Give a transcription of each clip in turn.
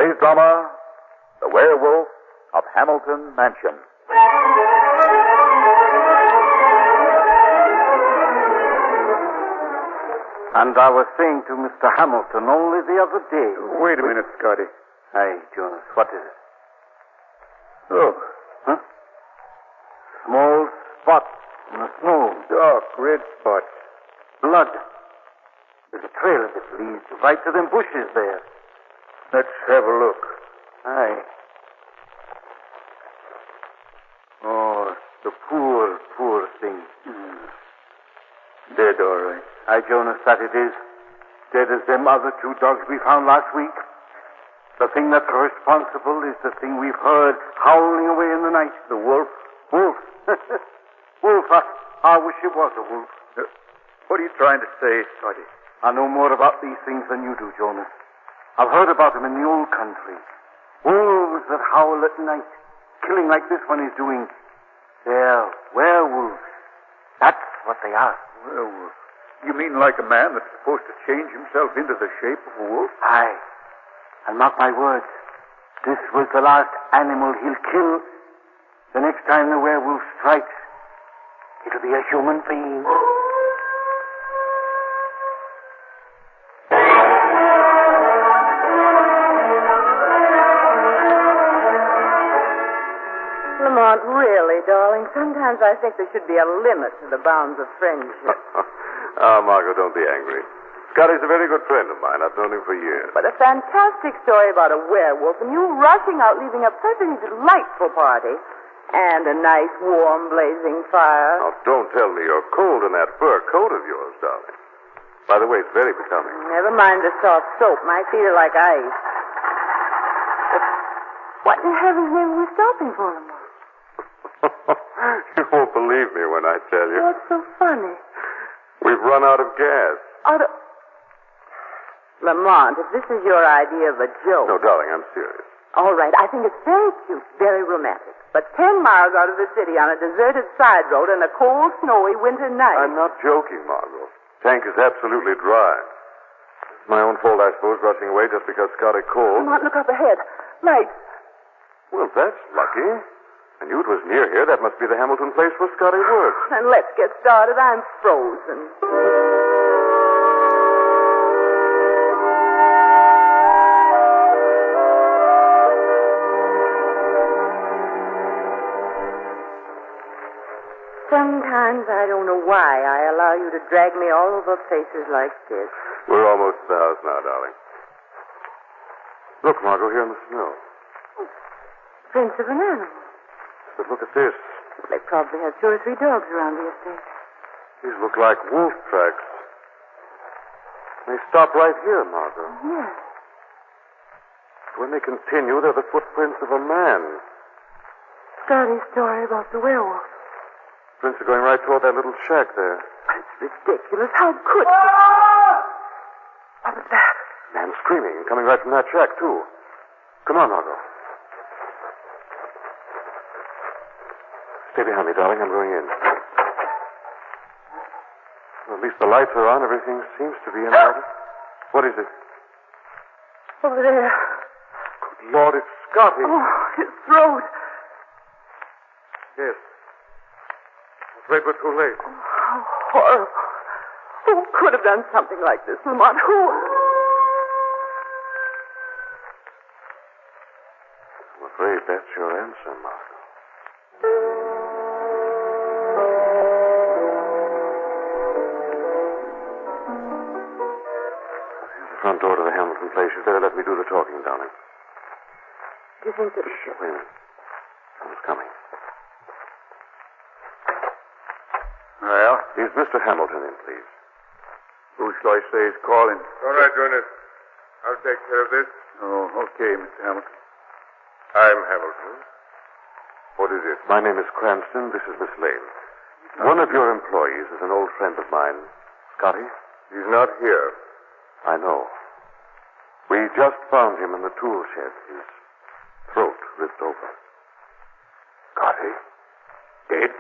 Today's drama, The Werewolf of Hamilton Mansion. And I was saying to Mr. Hamilton only the other day. Wait a minute, Scotty. Hi, Jonas. What is it? Look. Huh? Small spots in the snow. Dark red spots. Blood. There's a trail of it leads right to them bushes there. Let's have a look. Aye. Oh, the poor, poor thing. Dead, all right. Aye, Jonas, that it is. Dead as them other two dogs we found last week. The thing that's responsible is the thing we've heard howling away in the night. The wolf? Wolf. Wolf. I wish it was a wolf. What are you trying to say, Scotty? I know more about these things than you do, Jonas. I've heard about them in the old country. Wolves that howl at night, killing like this one is doing. They're werewolves. That's what they are. Werewolf? You mean like a man that's supposed to change himself into the shape of a wolf? Aye. And mark my words, this was the last animal he'll kill. The next time the werewolf strikes, it'll be a human being. Lamont, really, darling, sometimes I think there should be a limit to the bounds of friendship. Margo, don't be angry. Scotty's a very good friend of mine. I've known him for years. But a fantastic story about a werewolf and you rushing out, leaving a perfectly delightful party and a nice, warm, blazing fire. Now, don't tell me you're cold in that fur coat of yours, darling. By the way, it's very becoming. Never mind the soft soap. My feet are like ice. But what in heaven's name are we stopping for, Lamont? You won't believe me when I tell you. What's so funny? We've run out of gas. Out of... Lamont, if this is your idea of a joke... No, darling, I'm serious. All right, I think it's very cute, very romantic. But 10 miles out of the city on a deserted side road on a cold, snowy winter night... I'm not joking, Margo. Tank is absolutely dry. It's my own fault, I suppose, rushing away just because Scotty called. Lamont, look up ahead. Lights. Well, that's lucky. I knew it was near here. That must be the Hamilton place where Scotty works. And let's get started. I'm frozen. Sometimes I don't know why I allow you to drag me all over places like this. We're almost at the house now, darling. Look, Margo, here in the snow. Prints of an animal. But look at this. They probably have 2 or 3 dogs around the estate. These look like wolf tracks. They stop right here, Margo. Yes. When they continue, they're the footprints of a man. Scotty's story about the werewolf. Prints are going right toward that little shack there. It's ridiculous. How could you? What was that? Man screaming, coming right from that shack, too. Come on, Margo. Stay behind me, darling. I'm going in. Well, at least the lights are on. Everything seems to be in order. What is it? Over there. Good Lord, it's Scotty. Oh, his throat. Yes. I'm afraid we're too late. Oh, how horrible. Who could have done something like this, Lamont? Who? I'm afraid that's your answer, Margo. Here's the front door to the Hamilton place. You'd better let me do the talking, darling. Do you think that... Shh, wait a minute. Someone's coming. Well? Is Mr. Hamilton in, please? Who shall I say is calling? All right, Jonas. I'll take care of this. Oh, okay, Mr. Hamilton. I'm Hamilton. What is it? My name is Cranston. This is Miss Lane. One of your employees is an old friend of mine. Scotty? He's not here. I know. We just found him in the tool shed. His throat ripped open. Scotty? Dead?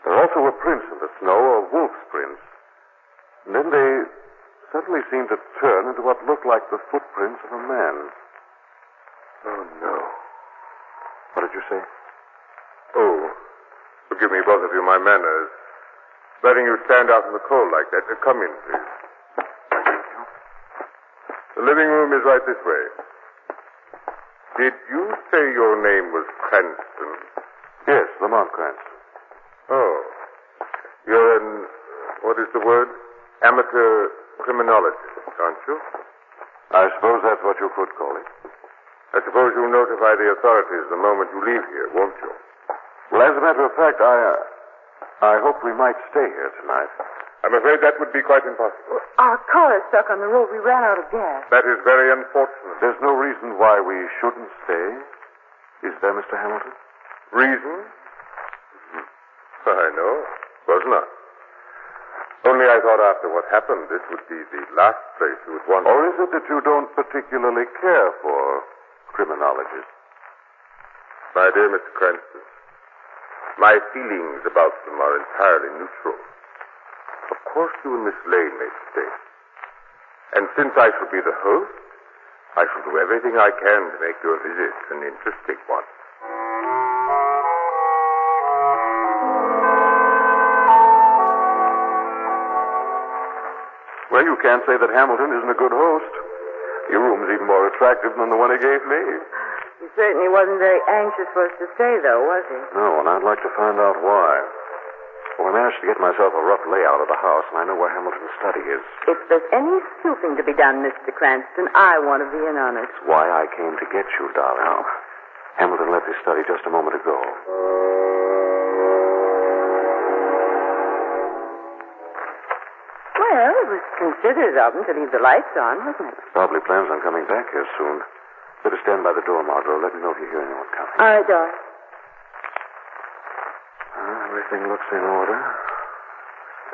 There also were prints in the snow, or wolf's prints. And then they suddenly seemed to turn into what looked like the footprints of a man. Oh, no. What did you say? Oh, forgive me, both of you, my manners. Letting you stand out in the cold like that. Come in, please. The living room is right this way. Did you say your name was Cranston? Yes, Lamont Cranston. Oh. You're an, what is the word? Amateur criminologist, aren't you? I suppose that's what you could call it. I suppose you'll notify the authorities the moment you leave here, won't you? Well, as a matter of fact, I hope we might stay here tonight. I'm afraid that would be quite impossible. Our car is stuck on the road. We ran out of gas. That is very unfortunate. There's no reason why we shouldn't stay. Is there, Mr. Hamilton? Reason? I know. Was not. Only I thought after what happened, this would be the last place you would want. Or is it that you don't particularly care for criminologists? My dear Mr. Cranston, my feelings about them are entirely neutral. Of course you and Miss Lane may stay. And since I shall be the host, I shall do everything I can to make your visit an interesting one. Well, you can't say that Hamilton isn't a good host. Your room's even more attractive than the one he gave me. He certainly wasn't very anxious for us to stay, though, was he? No, and I'd like to find out why. Well, I managed to get myself a rough layout of the house, and I know where Hamilton's study is. If there's any snooping to be done, Mr. Cranston, I want to be in on it. That's why I came to get you, darling. Oh. Hamilton left his study just a moment ago. Well, it was considerate of him to leave the lights on, wasn't it? Probably plans on coming back here soon. Better stand by the door, Margo. Let me know if you hear anyone coming. All right, darling. Everything looks in order.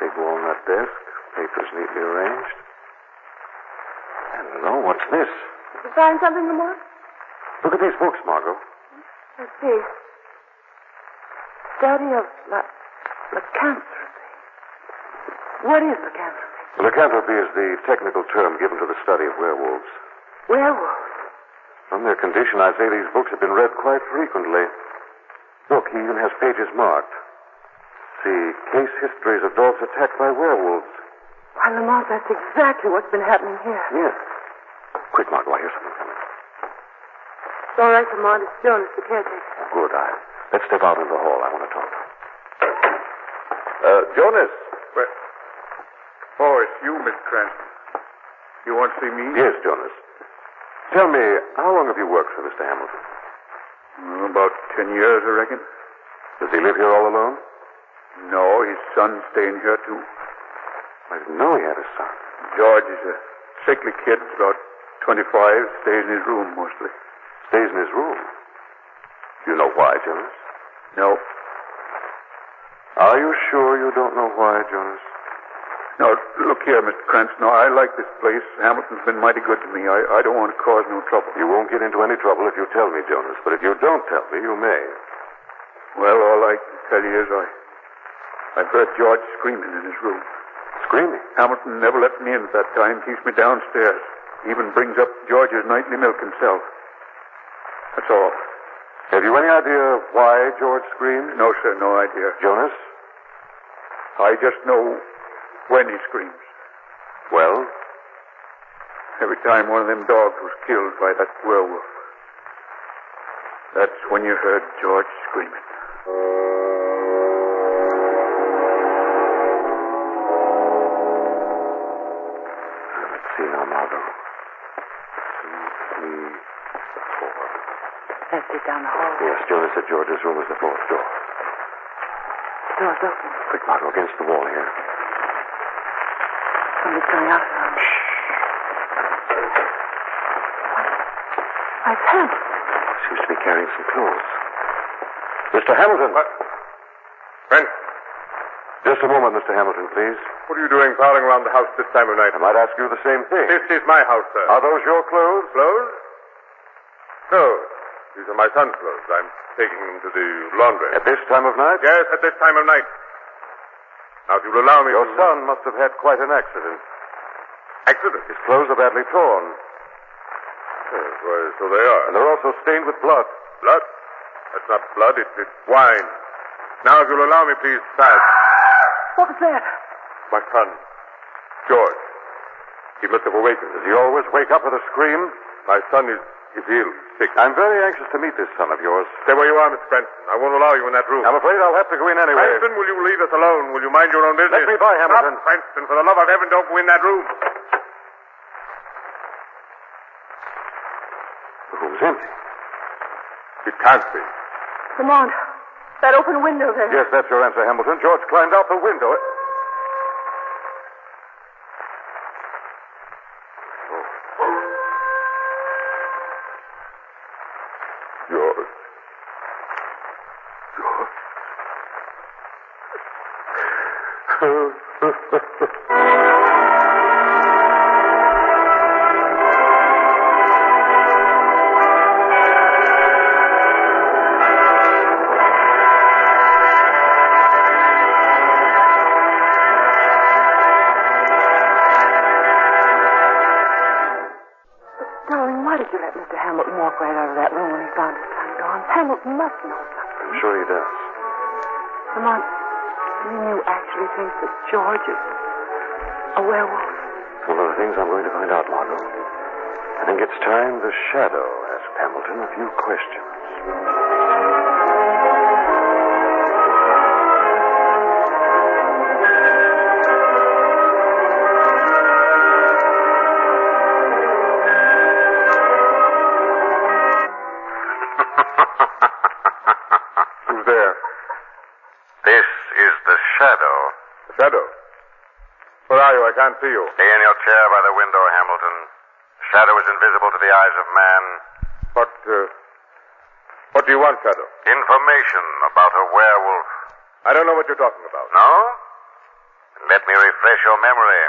Big walnut desk, papers neatly arranged. Hello, what's this? Did you find something, Lamont? Look at these books, Margo. Let's see. Study of lycanthropy. What is lycanthropy? Lycanthropy is the technical term given to the study of werewolves. Werewolves? From their condition, I'd say these books have been read quite frequently. Look, he even has pages marked. See, case histories of dogs attacked by werewolves. Why, Lamont, that's exactly what's been happening here. Yes. Quick, Margo, I hear something coming. It's all right, Lamont. It's Jonas, the caretaker. Good. Let's step out into the hall. I want to talk to him. Jonas. Oh, it's you, Miss Cranston. You want to see me? Yes, Jonas. Tell me, how long have you worked for Mr. Hamilton? About 10 years, I reckon. Does he live here all alone? No, his son's staying here, too. I didn't know he had a son. George is a sickly kid, about 25, stays in his room mostly. Stays in his room? Do you know why, Jonas? No. Are you sure you don't know why, Jonas? No, look here, Mr. Cranston. I like this place. Hamilton's been mighty good to me. I don't want to cause no trouble. You won't get into any trouble if you tell me, Jonas. But if you don't tell me, you may. Well, all I can tell you is I heard George screaming in his room. Screaming? Hamilton never let me in at that time. Keeps me downstairs. Even brings up George's nightly milk himself. That's all. Have you any idea why George screamed? No, sir, no idea. Jonas? I just know when he screams. Well? Every time one of them dogs was killed by that werewolf. That's when you heard George screaming. Let's see now, Margo. 2, 3, 4. That's it, down the hall. Yes, Jonas said George's room is the fourth door. The door's open. Quick, Margo, against the wall here. Somebody's coming out of the room. My pants. Seems to be carrying some clothes. Mr. Hamilton. What? Brent, Just a moment, Mr. Hamilton, please. what are you doing prowling around the house this time of night? I might ask you the same thing. This is my house, sir. Are those your clothes? Clothes? No. These are my son's clothes. I'm taking them to the laundry. At this time of night? Yes, at this time of night. Now, if you'll allow me Your to... son must have had quite an accident. Accident? His clothes are badly torn. Why, so they are. And they're also stained with blood. Blood? That's not blood, it's wine. Now, if you'll allow me, please, fast. What was that? My son, George. He must have awakened. Does he always wake up with a scream? My son is ill, sick. I'm very anxious to meet this son of yours. Stay where you are, Miss Cranston. I won't allow you in that room. I'm afraid I'll have to go in anyway. Cranston, will you leave us alone? Will you mind your own business? Let me by, Hamilton. Stop, Cranston. For the love of heaven, don't go in that room. The room's empty. It can't be. Lamont, that open window there. Yes, that's your answer, Hamilton. George climbed out the window. George. Darling, why did you let Mr. Hamilton walk right out of that room when he found his son gone? Hamilton must know something. I'm sure he does. Lamont, you mean you actually think that George is a werewolf? One of the things I'm going to find out, Margo. I think it's time the Shadow asked Hamilton a few questions. Who's there? This is the Shadow. The shadow. Where are you? I can't see you. Stay in your chair by the window, Hamilton. Shadow is invisible to the eyes of man. What do you want, Shadow? Information about a werewolf. I don't know what you're talking about. No? Let me refresh your memory.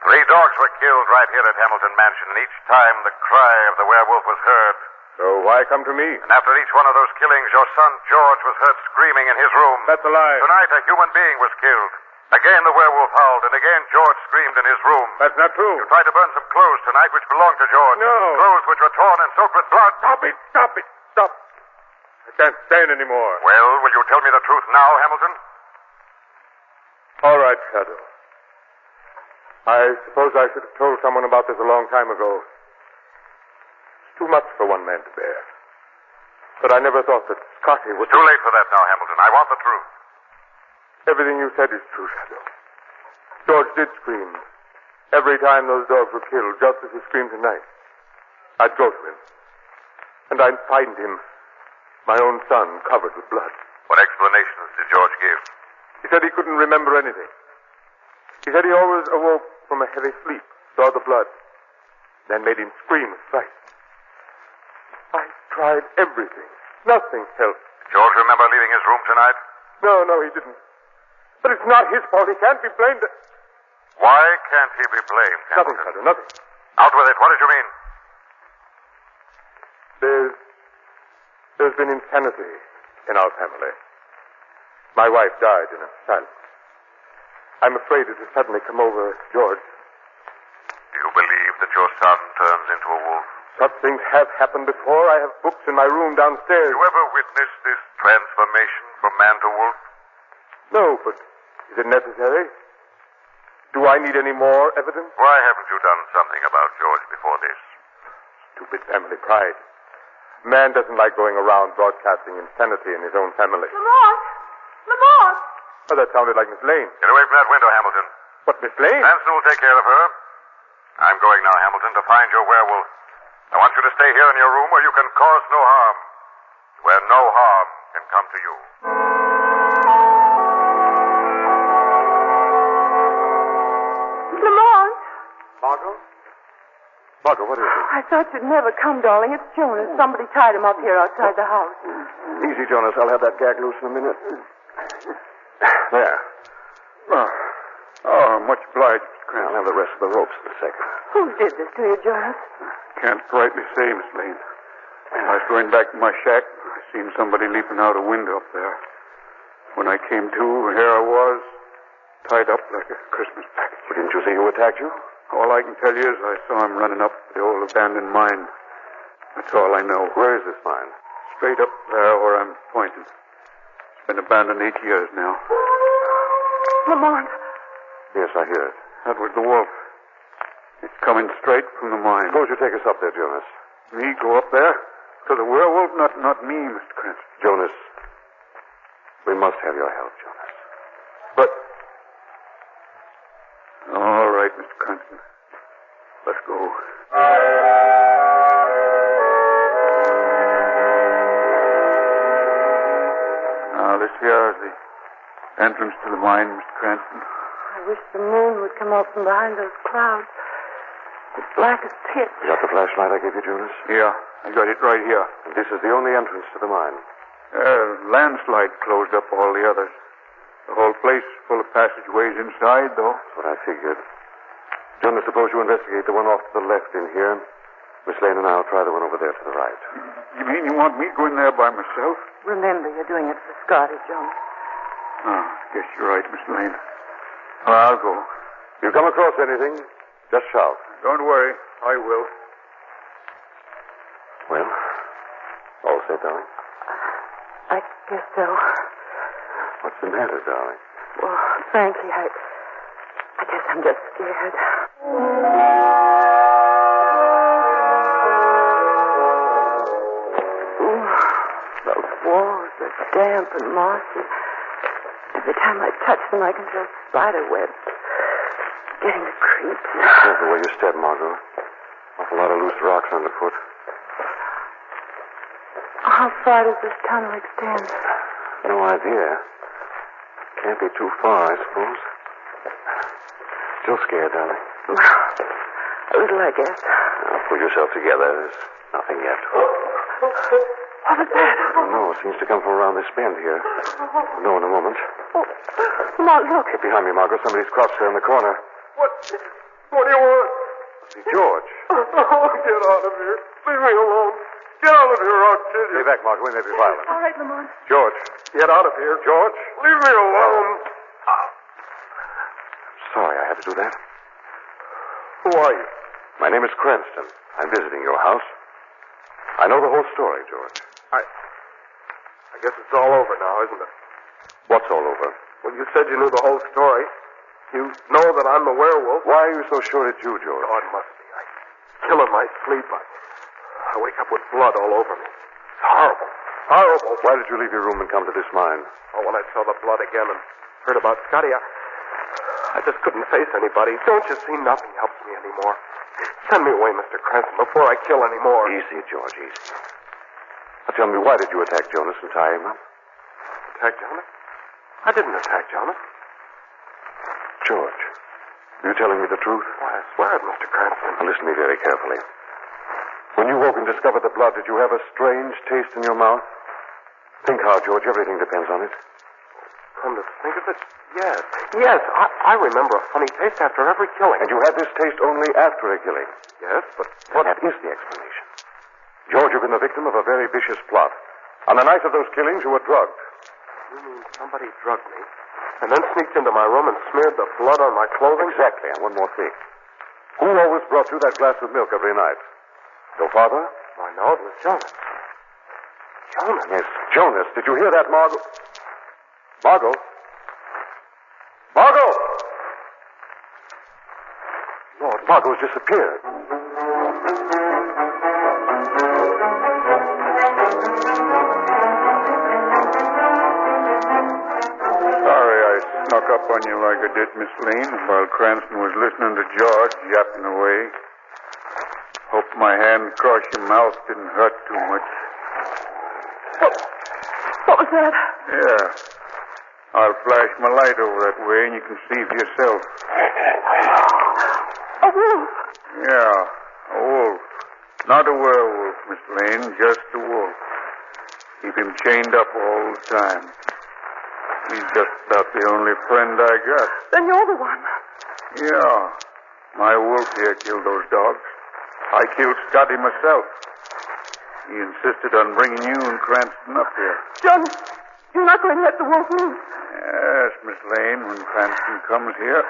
3 dogs were killed right here at Hamilton Mansion, and each time the cry of the werewolf was heard. So why come to me? And after each one of those killings, your son George was heard screaming in his room. That's a lie. Tonight, a human being was killed. Again, the werewolf howled, and again, George screamed in his room. That's not true. You tried to burn some clothes tonight which belonged to George. No. Clothes which were torn and soaked with blood. Stop it! Stop it! Stop! I can't stand anymore. Well, will you tell me the truth now, Hamilton? All right, Shadow. I suppose I should have told someone about this a long time ago. It's too much for one man to bear. But I never thought that Scotty would... It's too late for that now, Hamilton. I want the truth. Everything you said is true, Shadow. George did scream. Every time those dogs were killed, just as he screamed tonight. I'd go to him. And I'd find him, my own son, covered with blood. What explanations did George give? He said he couldn't remember anything. He said he always awoke from a heavy sleep, saw the blood, then made him scream with fright. I tried everything. Nothing helped. George remember leaving his room tonight? No, he didn't. But it's not his fault. He can't be blamed. Why can't he be blamed, Nothing, Hamilton? Shadow, nothing. Out with it. What did you mean? There's been insanity in our family. My wife died in an asylum. I'm afraid it has suddenly come over George. Do you believe that your son turns into a wolf? Such things have happened before. I have books in my room downstairs. You ever witnessed this transformation from man to wolf? No, but is it necessary? Do I need any more evidence? Why haven't you done something about George before this? Stupid family pride. Man doesn't like going around broadcasting insanity in his own family. Lamont! Lamont! Oh, that sounded like Miss Lane. Get away from that window, Hamilton. What, Miss Lane? Cranston will take care of her. I'm going now, Hamilton, to find your werewolf. I want you to stay here in your room where you can cause no harm. Where no harm can come to you. Lamont! Margo, what is it? I thought you'd never come, darling. It's Jonas. Somebody tied him up here outside the house. Easy, Jonas. I'll have that gag loose in a minute. There. Oh, much obliged, Mr. Cranston. I'll have the rest of the ropes in a second. Who did this to you, Jonas? Can't rightly say, Miss Lane. I was going back to my shack. I seen somebody leaping out a window up there. When I came to, here I was, tied up like a Christmas package. Well, didn't you say who attacked you? All I can tell you is I saw him running up the old abandoned mine. That's all I know. Where is this mine? Straight up there where I'm pointing. It's been abandoned 8 years now. Lamont. Yes, I hear it. That was the wolf. It's coming straight from the mine. Suppose you take us up there, Jonas. Me go up there? To the werewolf? Not me, Mr. Cranston. Jonas, we must have your help, Jonas. But... All right, Mr. Cranston. Let's go. Now, this here is the entrance to the mine, Mr. Cranston. I wish the moon would come out from behind those clouds. It's black as pitch. You got the flashlight I gave you, Jonas? Yeah, I got it right here. And this is the only entrance to the mine. Landslide closed up all the others. The whole place is full of passageways inside, though. That's what I figured. Jonas, suppose you investigate the one off to the left in here. Miss Lane and I'll try the one over there to the right. You mean you want me to go in there by myself? Remember, you're doing it for Scotty, Jonas. Oh, guess you're right, Miss Lane. Well, I'll go. If you come across anything, just shout. Don't worry. I will. Well, all set, darling? I guess so. What's the matter, darling? Well, frankly, I guess I'm just scared. Ooh, those walls are damp and mossy. Every time I touch them, I can feel spider webs. Getting the creeps. Careful where you step, Margo. Awful lot of loose rocks underfoot. How far does this tunnel extend? No idea. Can't be too far, I suppose. Still scared, darling? Well, a little, I guess. Now, pull yourself together. There's nothing yet. What was that? I don't know. It seems to come from around this bend here. We'll know in a moment. Oh, Lamont, look. Get behind me, Margo. Somebody's crouched there in the corner. What do you want? George. Oh, get out of here. Leave me alone. Get out of here, I'll kill you. Stay back, Margo. We may be violent. All right, Lamont. George. Get out of here. George. Leave me alone. Sorry I had to do that. Who are you? My name is Cranston. I'm visiting your house. I know the whole story, George. I guess it's all over now, isn't it? What's all over? Well, you said you knew the whole story. You know that I'm the werewolf. Why are you so sure it's you, George? Oh, it must be. I kill in my sleep. I wake up with blood all over me. It's horrible. Horrible. Why did you leave your room and come to this mine? Oh, when I saw the blood again and heard about Scotty, I just couldn't face anybody. Don't you see? Nothing helps me anymore. Send me away, Mr. Cranston, before I kill any more. Easy, George, easy. Now tell me, why did you attack Jonas and tie him up? Attack Jonas? I didn't attack Jonas. George, are you telling me the truth? Why, I swear it, Mr. Cranston. Now listen to me very carefully. When you woke and discovered the blood, did you have a strange taste in your mouth? Think how, George. Everything depends on it. Come to think of it, yes. Yes, I remember a funny taste after every killing. And you had this taste only after a killing? Yes, but... Well, that is the explanation. George, you've been the victim of a very vicious plot. On the night of those killings, you were drugged. You mean somebody drugged me, and then sneaked into my room and smeared the blood on my clothing? Exactly, and one more thing. Who always brought you that glass of milk every night? Your father? I know, it was Jonas. Jonas? Yes, Jonas. Did you hear that, Margo? Margo? Margo! Lord, Margo's disappeared. Sorry I snuck up on you like I did, Miss Lane, while Cranston was listening to George yapping away. Hope my hand across your mouth didn't hurt too much. What was that? Yeah. I'll flash my light over that way and you can see for yourself. A wolf. Yeah, a wolf. Not a werewolf, Miss Lane, just a wolf. Keep him chained up all the time. He's just about the only friend I got. Then you're the one. Yeah. My wolf here killed those dogs. I killed Scotty myself. He insisted on bringing you and Cranston up here. John, you're not going to let the wolf loose. Yes, Miss Lane, when Cranston comes here,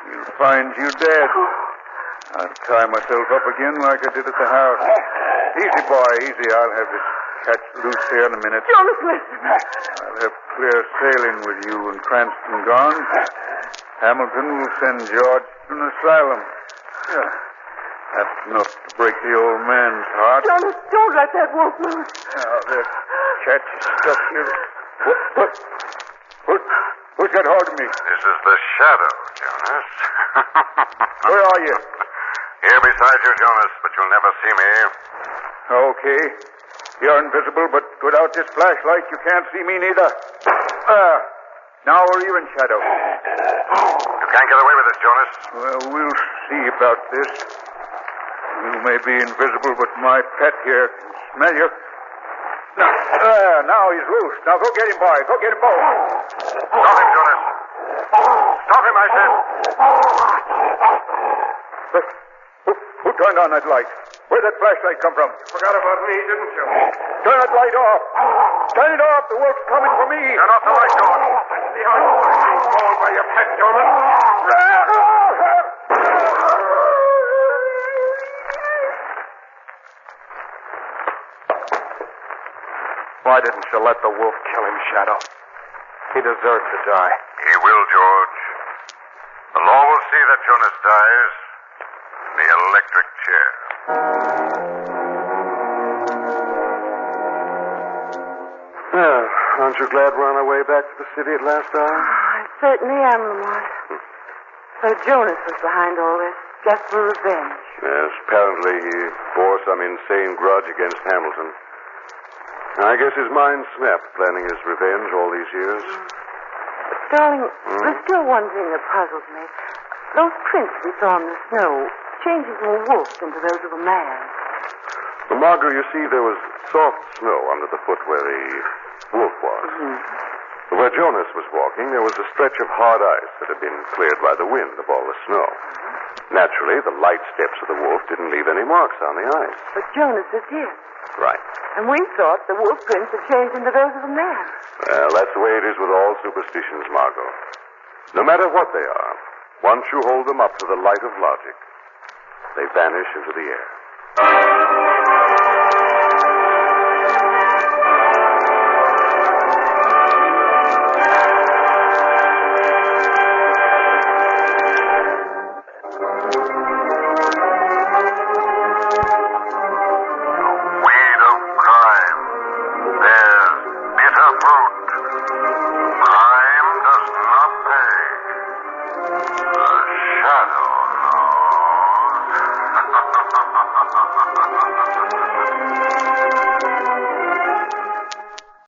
he'll find you dead. Oh, I'll tie myself up again like I did at the house. Easy, boy, easy. I'll have this catch loose here in a minute. Jonas, listen. I'll have clear sailing with you and Cranston gone. Hamilton will send George to an asylum. Yeah. That's enough to break the old man's heart. Jonas, don't let that wolf loose. Now, that catch is stuck here. Who's got hold of me? This is the shadow, Jonas. Where are you? Here beside you, Jonas, but you'll never see me. Okay. You're invisible, but without this flashlight, you can't see me neither. Now we're even, Shadow. You can't get away with this, Jonas. Well, we'll see about this. You may be invisible, but my pet here can smell you. Now he's loose. Now go get him, boy. Go get him both. Stop him, Jonas. Stop him, I said. But who turned on that light? Where'd that flashlight come from? Forgot about me, didn't you? Turn that light off. Turn it off. The wolf's coming for me. Turn off the light, Jonas. That's the only way being called by your pet, Jonas. Why didn't you let the wolf kill him, Shadow? He deserved to die. He will, George. The law will see that Jonas dies in the electric chair. Well, aren't you glad we're on our way back to the city at last hour? I certainly am, Lamont. So Jonas was behind all this, just for revenge. Yes, apparently he bore some insane grudge against Hamilton. I guess his mind snapped planning his revenge all these years. Darling, there's still one thing that puzzles me. Those prints we saw in the snow, changing from a wolf into those of a man. Well, Margo, you see, there was soft snow under the foot where the wolf was. But where Jonas was walking, there was a stretch of hard ice that had been cleared by the wind of all the snow. Naturally, the light steps of the wolf didn't leave any marks on the ice. But Jonas's did. Right. And we thought the wolf prints had changed into those of a man. Well, that's the way it is with all superstitions, Margot. No matter what they are, once you hold them up to the light of logic, they vanish into the air.